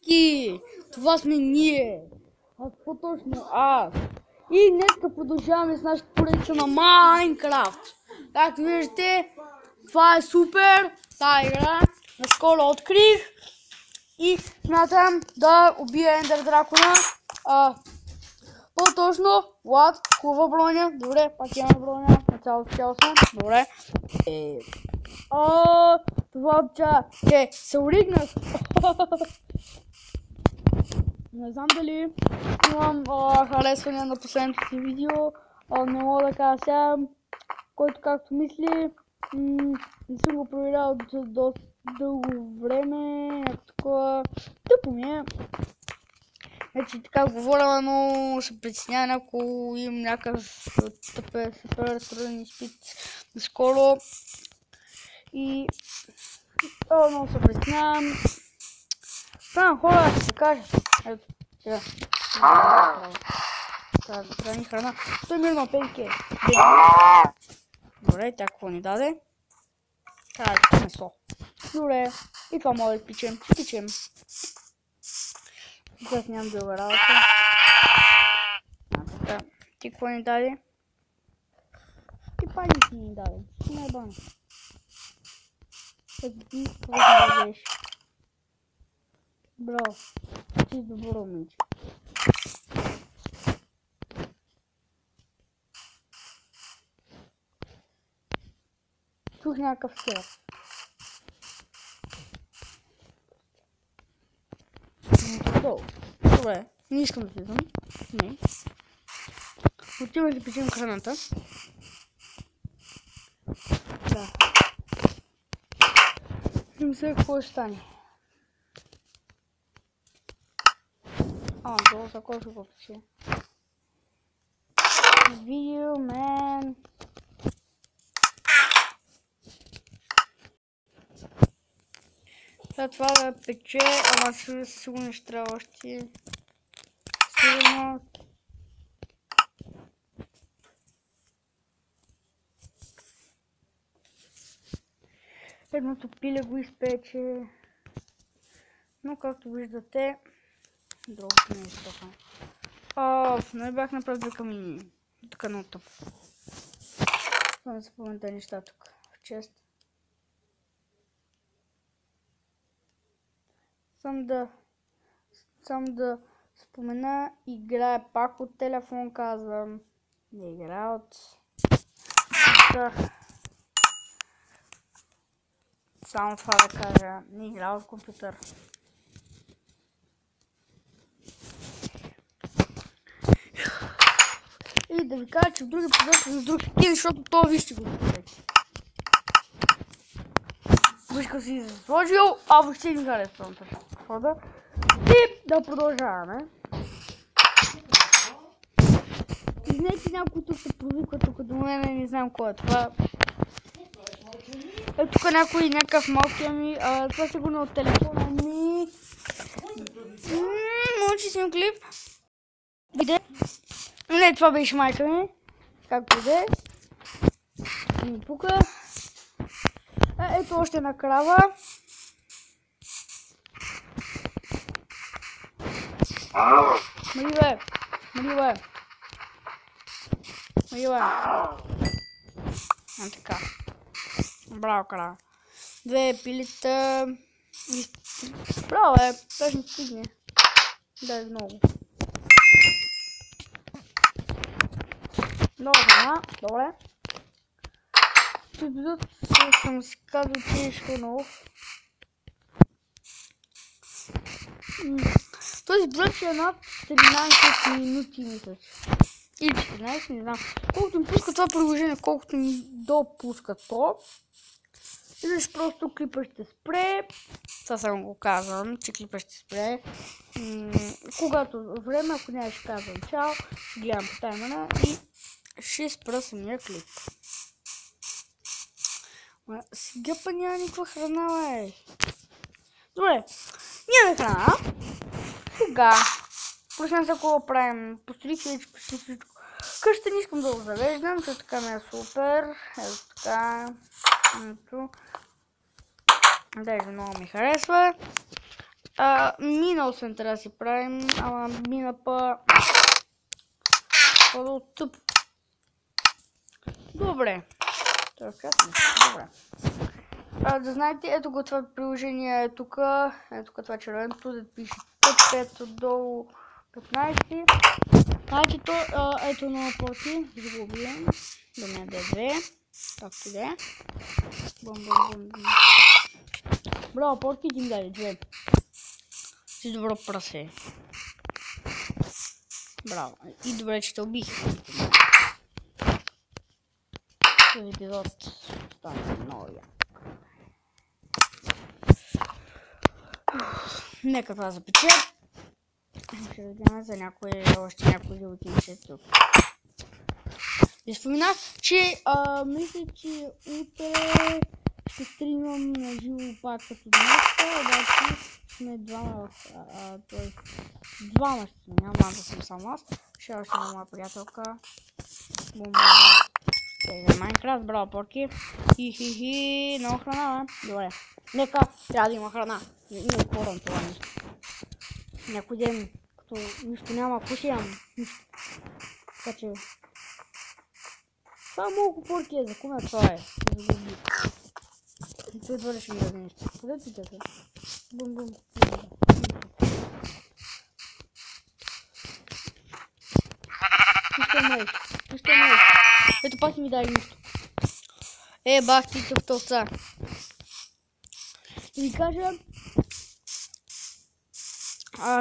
всички! Това сме ние! По-точно аз! И днес продължаваме с нашата поредица на Майнкрафт. Както виждате, това е супер! Тая игра наскоро открих и смятам да убия Ендер Дракона. По-точно, Влад, хубава броня. Добре, пак имаме броня. Начало съм. Добре. Това че се уригнах. Не знам дали имам харесване на последното си видео. Не мога да кажа сега, който както мисли. Не съм го проверял доста дълго време. Някакво такова. Тъпо ми е. Вече така говоря, но се притеснявам, ако имам някакъв супер труден изпит наскоро. И много се притеснявам. Само хора да се кажа. Ето, сега. Трябва да храни храна. Стой мирно, пейке. Добре, тя какво ни даде? Трябва да месо. Добре, и това може да пичем. Пичем. Зараз нямам друга работа. Така, ти какво ни даде? Ти паник ни даде. Ти най-бано. Ти какво да дадеш? Браво. Ти си добро момиче. Чух някакъв скелет. Добре, не искам да влизам. Не. Отиваме да печем храната. Да. Не мисля какво ще стане. Долу за кой ще го пече. Видео, мен. След това да пече, ама сигурно ще трябва още. Сигурно. Едното пиле го изпече. Но както виждате, другото не е изпече. Не бях направил две камини. Така много тъп. Това да се помните неща тук. В чест. Сам да спомена, играе пак от телефон, казвам. Не играе от... Само това да кажа, не играе от компютър. И да ви кажа, че в други епизод с друг скин, защото това вижте го. Вижка си сложил, въобще не харесвам това. И да продължаваме. Извинете, някой тук се провиква тук до мен, не знам кой е това. Ето тук някакъв малкия ми, това сигурно от телефона ми. Научи си ми клип. Виде. Не, това беше майка ми. Както иде. Ми пука. Ето още една крава. Мари бе. Така. Браво, крава. Две пилита. Браво бе, даже не стигне. Даже много. Много храна, добре. Този епизод съм си казал, че е шканов. Този епизод ще е над 17 минути, мисля. Или 14, не знам. Колкото ми пуска това приложение, колкото ми допуска то. Или просто клипа ще спре. Това само го казвам, че клипа ще спре. Когато време, ако не ще казвам чао, ще гледам по таймера и ще спра самия клип. Сега па няма никаква храна, бе. Добре, нямаме храна. Сега, почнем се какво правим. Построих всичко. Къщата не искам да го завеждам, защото така ми е супер. Ето така. Ето. Даже много ми харесва. Мина освен трябва да си правим, ама мина по-тъп. Добре. Това е красно. Добре. Да знаете, ето го това приложение е тук. Ето това червеното, да пише 5 отдолу 15. Значи то, ето на порти, да го убием. Да не да е 2. Както да е. Бум. Браво, порти, ти ми даде 2. Си добро прасе. Браво. И добре, че те убих. Този епизод стана много як. Нека това запече. Ще видим за още някои животинче тук. И споменах, че мисля, че утре ще стримам на живо пак като днес, обаче сме двама, т.е. двама ще сме, няма да съм сам аз. Ще още на моя приятелка. За Майнкрафт, браво порки. Хи, много храна, бе. Добре. Нека, трябва да има храна. Не отворам това нещо. Някой ден, като нищо няма, ако ще имам нищо. Така че... Това малко порки е, за куме това е. Той едва ще ми даде нещо. Къде ти те? Бум. Нищо май. Ето пак ми дай нищо. Бах ти тъптовца. И ви кажа,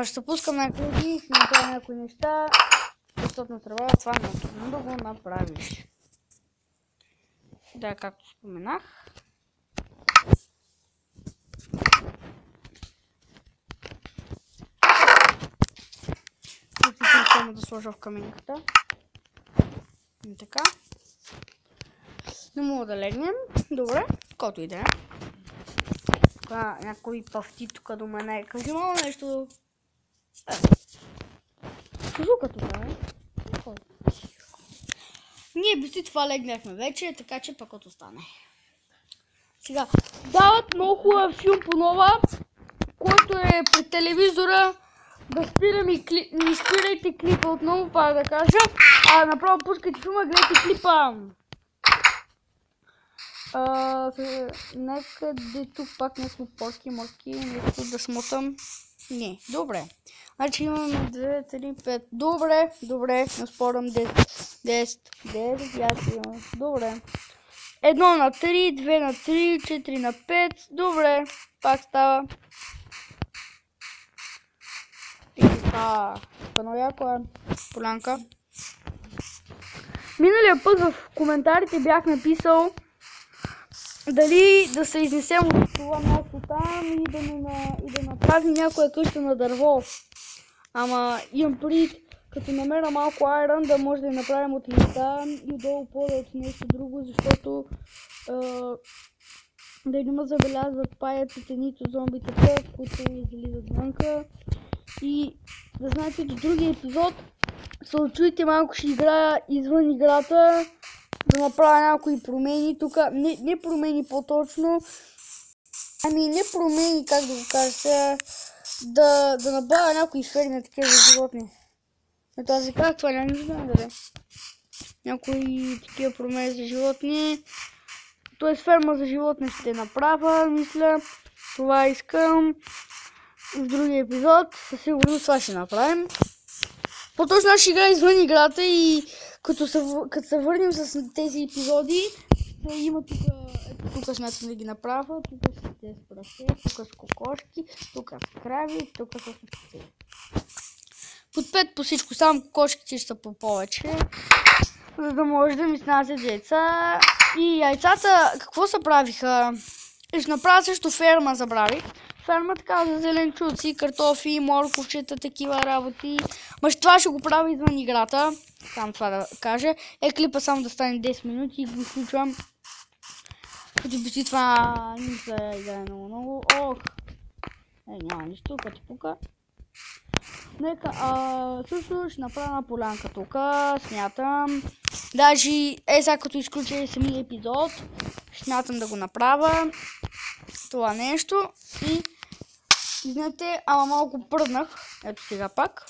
ще се пускам някакви, ще направя някои неща, защото не трябва това да го направиш. Да, както споменах. Тук само да сложа в каменката. И така. Не мога да легнем. Добре, каквото и да е. Някой пафти тук до мене. Кажи малко нещо. Жука това е. Ние без това легнахме вече, така че пък остане. Сега, дават много хубав филм по нова, който е пред телевизора. Да спирам и не спирайте клипа отново, пак да кажа. Направо пускайте филма, гледайте клипа. Някъде тук пак някакво порки, морки, нещо да смотам. Не, добре. Значи имаме 2, 3, 5. Добре, не спорам 10, аз имам. Добре. 1 на 3, 2 на 3, 4 на 5. Добре, пак става. И така, много яко е полянка. Миналия път в коментарите бях написал дали да се изнесем от това място там и да направим някоя къща на дърво. Ама имам пред, като намеря малко айрон, да може да я направим от листа и долу пода от нещо друго, защото да не ме забелязват паяците, нито зомбитата, които излизат вънка. И да знаете, до другия епизод се очуете, малко ще играя извън играта, да направя някои промени тук, не промени по-точно, не промени, как да го кажа сега, да набавя някои сфери на такива животни. Ето аз ви казах, това няма нищо да даде. Някои такива промени за животни, т.е. ферма за животни ще направя, мисля, това искам. В другия епизод със сигурност това ще направим. По-точно ще играя извън играта и като се върнем с тези епизоди, има тук смятам да ги направя, тук с тези прасе, тук с кокошки, тук с крави, тук с овце. Под 5 по всичко, само кокошките ще са по повече, за да може да ми снасят яйца. И яйцата, какво се правиха? Ще направя също ферма, забравих. Ферма така за зеленчуци, картофи, морковчета, такива работи. Това ще го правя извън играта. Само това да кажа. Клипа само да стане 10 минути и го изключвам. Като би това не се играе много. Няма нищо, като пука. Нека, също ще направя една полянка тук, смятам. Даже, сега като изключа самия епизод, смятам да го направя. Това нещо и Извинете, ама малко пръднах. Ето сега пак.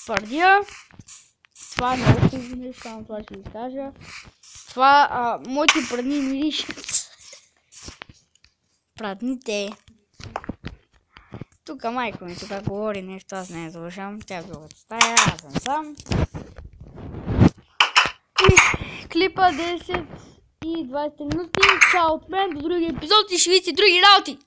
Пърдия. Това е много хубаво нещо, само това ще ви кажа. Това, моите прадни миришат. Прадните. Тук майка ми тук говори нещо, аз не я слушам. Тя е в другата стая, аз съм сам. И клипа 10 и 20 минути. Чао от мен до другия епизод и ще видите други работи.